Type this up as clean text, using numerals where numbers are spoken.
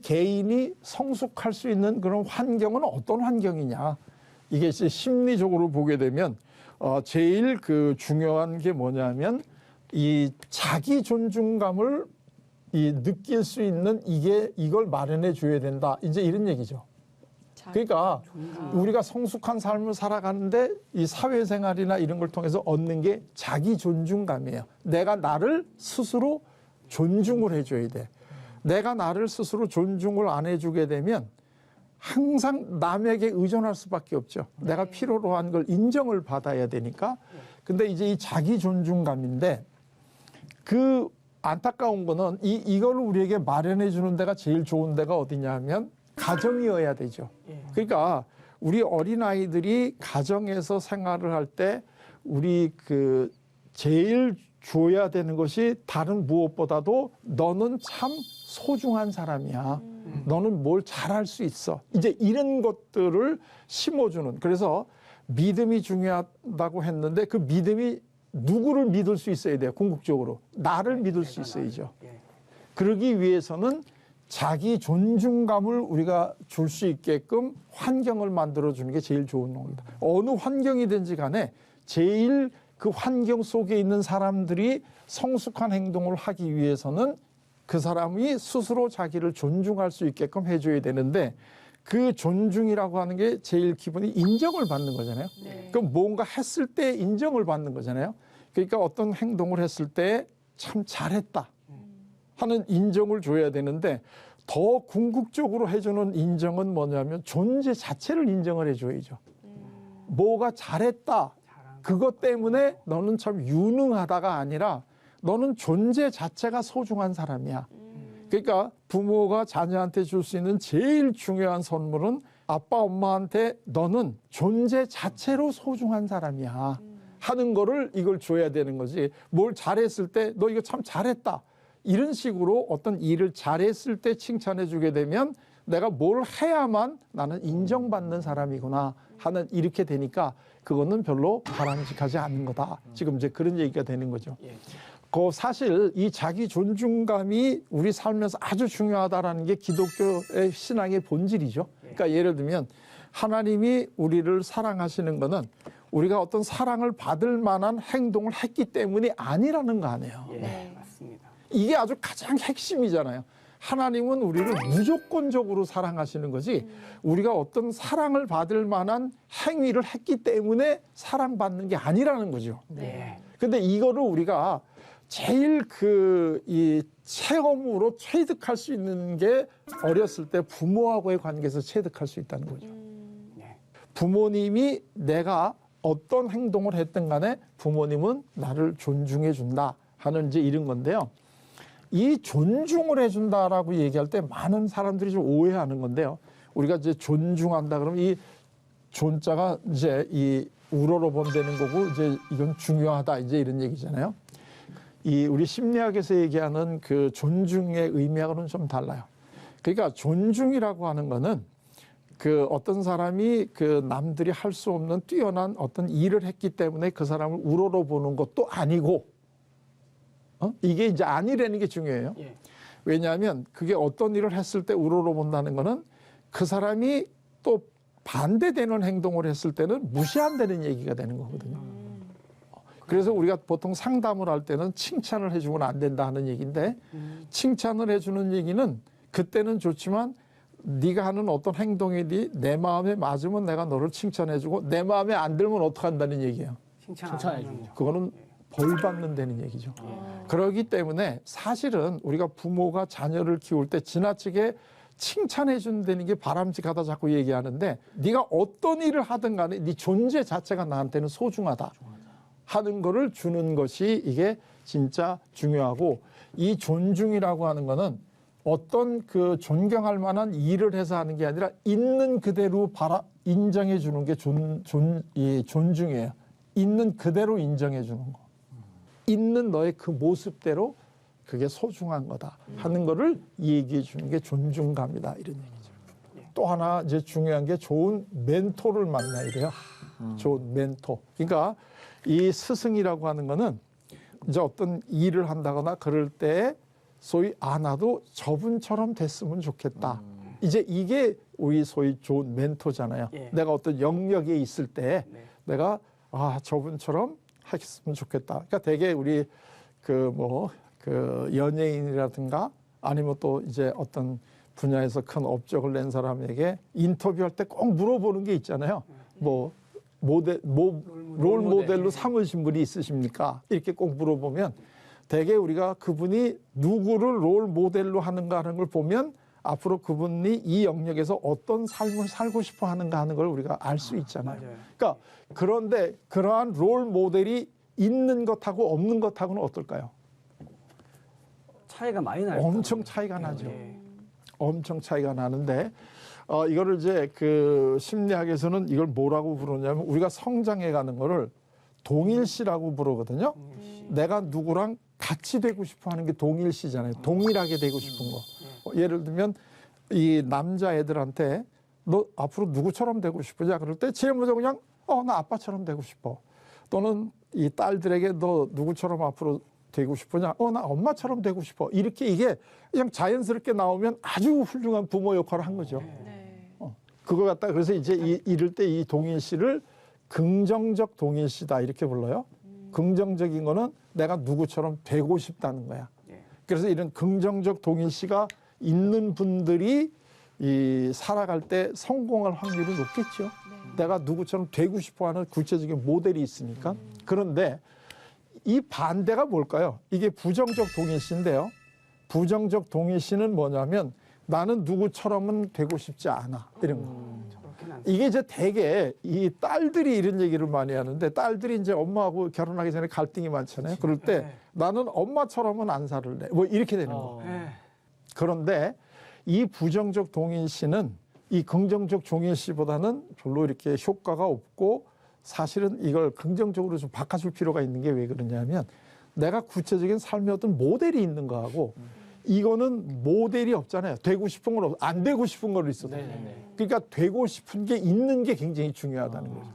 개인이 성숙할 수 있는 그런 환경은 어떤 환경이냐. 이게 이제 심리적으로 보게 되면 제일 그 중요한 게 뭐냐면 이 자기 존중감을 느낄 수 있는 이걸 마련해 줘야 된다. 이제 이런 얘기죠. 그러니까 우리가 성숙한 삶을 살아가는데 이 사회생활이나 이런 걸 통해서 얻는 게 자기 존중감이에요. 내가 나를 스스로 존중을 해줘야 돼. 내가 나를 스스로 존중을 안 해주게 되면 항상 남에게 의존할 수밖에 없죠. 내가 필요로 한 걸 인정을 받아야 되니까. 근데 이제 이 자기 존중감인데 그 안타까운 거는 이걸 우리에게 마련해 주는 데가 제일 좋은 데가 어디냐 하면 가정이어야 되죠. 그러니까 우리 어린아이들이 가정에서 생활을 할 때 우리 그 제일 줘야 되는 것이 다른 무엇보다도 너는 참 소중한 사람이야. 너는 뭘 잘할 수 있어. 이제 이런 것들을 심어주는. 그래서 믿음이 중요하다고 했는데 그 믿음이 누구를 믿을 수 있어야 돼요. 궁극적으로. 나를 믿을 수 있어야죠. 그러기 위해서는 자기 존중감을 우리가 줄 수 있게끔 환경을 만들어주는 게 제일 좋은 겁니다. 어느 환경이든지 간에 제일 그 환경 속에 있는 사람들이 성숙한 행동을 하기 위해서는 그 사람이 스스로 자기를 존중할 수 있게끔 해줘야 되는데 그 존중이라고 하는 게 제일 기본이 인정을 받는 거잖아요. 그럼 뭔가 했을 때 인정을 받는 거잖아요. 그러니까 어떤 행동을 했을 때 참 잘했다 하는 인정을 줘야 되는데 더 궁극적으로 해주는 인정은 뭐냐면 존재 자체를 인정을 해줘야죠. 뭐가 잘했다. 그것 때문에 너는 참 유능하다가 아니라 너는 존재 자체가 소중한 사람이야. 그러니까 부모가 자녀한테 줄 수 있는 제일 중요한 선물은 아빠, 엄마한테 너는 존재 자체로 소중한 사람이야 하는 거를 이걸 줘야 되는 거지. 뭘 잘했을 때 너 이거 참 잘했다. 이런 식으로 어떤 일을 잘했을 때 칭찬해 주게 되면 내가 뭘 해야만 나는 인정받는 사람이구나 하는 이렇게 되니까 그거는 별로 바람직하지 않는 거다. 지금 이제 그런 얘기가 되는 거죠. 그 사실 이 자기 존중감이 우리 삶에서 아주 중요하다라는 게 기독교의 신앙의 본질이죠. 그러니까 예를 들면 하나님이 우리를 사랑하시는 거는 우리가 어떤 사랑을 받을 만한 행동을 했기 때문이 아니라는 거 아니에요. 맞습니다. 이게 아주 가장 핵심이잖아요. 하나님은 우리를 무조건적으로 사랑하시는 거지 우리가 어떤 사랑을 받을 만한 행위를 했기 때문에 사랑받는 게 아니라는 거죠. 근데 이거를 우리가 제일 이 체험으로 체득할 수 있는 게 어렸을 때 부모하고의 관계에서 체득할 수 있다는 거죠. 부모님이 내가 어떤 행동을 했든 간에 부모님은 나를 존중해 준다 하는 이제 이런 건데요. 이 존중을 해준다라고 얘기할 때 많은 사람들이 좀 오해하는 건데요. 우리가 이제 존중한다 그러면 이 존자가 이제 이 우러러 본다는 거고 이제 이건 중요하다 이제 이런 얘기잖아요. 우리 심리학에서 얘기하는 그 존중의 의미하고는 좀 달라요. 그러니까 존중이라고 하는 거는 그 어떤 사람이 그 남들이 할 수 없는 뛰어난 어떤 일을 했기 때문에 그 사람을 우러러 보는 것도 아니고 이게 이제 아니라는 게 중요해요. 왜냐하면 그게 어떤 일을 했을 때 우러러 본다는 거는 그 사람이 또 반대되는 행동을 했을 때는 무시한다는 얘기가 되는 거거든요. 그래서 우리가 보통 상담을 할 때는 칭찬을 해주면 안 된다 하는 얘기인데 칭찬을 해주는 얘기는 그때는 좋지만 네가 하는 어떤 행동이 내 마음에 맞으면 내가 너를 칭찬해주고 내 마음에 안 들면 어떡한다는 얘기예요. 칭찬해주죠. 그거는 벌 받는다는 얘기죠. 그렇기 때문에 사실은 우리가 부모가 자녀를 키울 때 지나치게 칭찬해 준다는 게 바람직하다 자꾸 얘기하는데 네가 어떤 일을 하든 간에 네 존재 자체가 나한테는 소중하다 하는 거를 주는 것이 이게 진짜 중요하고 이 존중이라고 하는 거는 어떤 그 존경할 만한 일을 해서 하는 게 아니라 있는 그대로 인정해 주는 게 존중이에요. 있는 그대로 인정해 주는 거. 있는 너의 그 모습대로 그게 소중한 거다 하는 거를 얘기해 주는 게 존중감이다 이런 얘기죠. 또 하나 이제 중요한 게 좋은 멘토를 만나야 돼요. 좋은 멘토. 그러니까 이 스승이라고 하는 거는 이제 어떤 일을 한다거나 그럴 때 소위 안아도 저분처럼 됐으면 좋겠다. 이제 이게 우리 소위 좋은 멘토잖아요. 예. 내가 어떤 영역에 있을 때 네. 내가 저분처럼 하겠으면 좋겠다. 그러니까 되게 우리 그 연예인이라든가 아니면 또 이제 어떤 분야에서 큰 업적을 낸 사람에게 인터뷰할 때 꼭 물어보는 게 있잖아요. 뭐 롤 모델로 삼으신 분이 있으십니까? 이렇게 꼭 물어보면 되게 우리가 그분이 누구를 롤 모델로 하는가 하는 걸 보면 앞으로 그분이 이 영역에서 어떤 삶을 살고 싶어 하는가 하는 걸 우리가 알 수 있잖아요. 맞아요. 그러니까 그런데 그러한 롤 모델이 있는 것하고 없는 것하고는 어떨까요? 차이가 많이 나요. 엄청 차이가 나죠. 예. 엄청 차이가 나는데 이거를 이제 그 심리학에서는 이걸 뭐라고 부르냐면 우리가 성장해 가는 거를 동일시라고 부르거든요. 내가 누구랑 같이 되고 싶어 하는 게 동일시잖아요. 동일하게 되고 싶은 거. 예를 들면 이 남자애들한테 너 앞으로 누구처럼 되고 싶으냐 그럴 때 제일 먼저 그냥 나 아빠처럼 되고 싶어. 또는 이 딸들에게 너 누구처럼 앞으로 되고 싶으냐? 나 엄마처럼 되고 싶어. 이렇게 이게 그냥 자연스럽게 나오면 아주 훌륭한 부모 역할을 한 거죠. 그거 갖다 그래서 이제 이럴 때 이 동일시를 긍정적 동일시다 이렇게 불러요. 긍정적인 거는 내가 누구처럼 되고 싶다는 거야. 그래서 이런 긍정적 동일시가 있는 분들이 이 살아갈 때 성공할 확률이 높겠죠. 내가 누구처럼 되고 싶어하는 구체적인 모델이 있으니까. 그런데 이 반대가 뭘까요? 이게 부정적 동일시인데요. 부정적 동일시는 뭐냐면 나는 누구처럼은 되고 싶지 않아. 이런 거. 저렇게는 안 이게 이제 대개 이 딸들이 이런 얘기를 많이 하는데 딸들이 이제 엄마하고 결혼하기 전에 갈등이 많잖아요. 그럴 때 네. 나는 엄마처럼은 안 살래. 뭐 이렇게 되는 거. 예. 그런데 이 부정적 동일시는 이 긍정적 동일시보다는 별로 이렇게 효과가 없고 사실은 이걸 긍정적으로 좀 바꿔줄 필요가 있는 게 왜 그러냐면 내가 구체적인 삶의 어떤 모델이 있는 거하고 이거는 모델이 없잖아요. 되고 싶은 건 없어. 안 되고 싶은 걸 있어도. 그러니까 되고 싶은 게 있는 게 굉장히 중요하다는 거죠.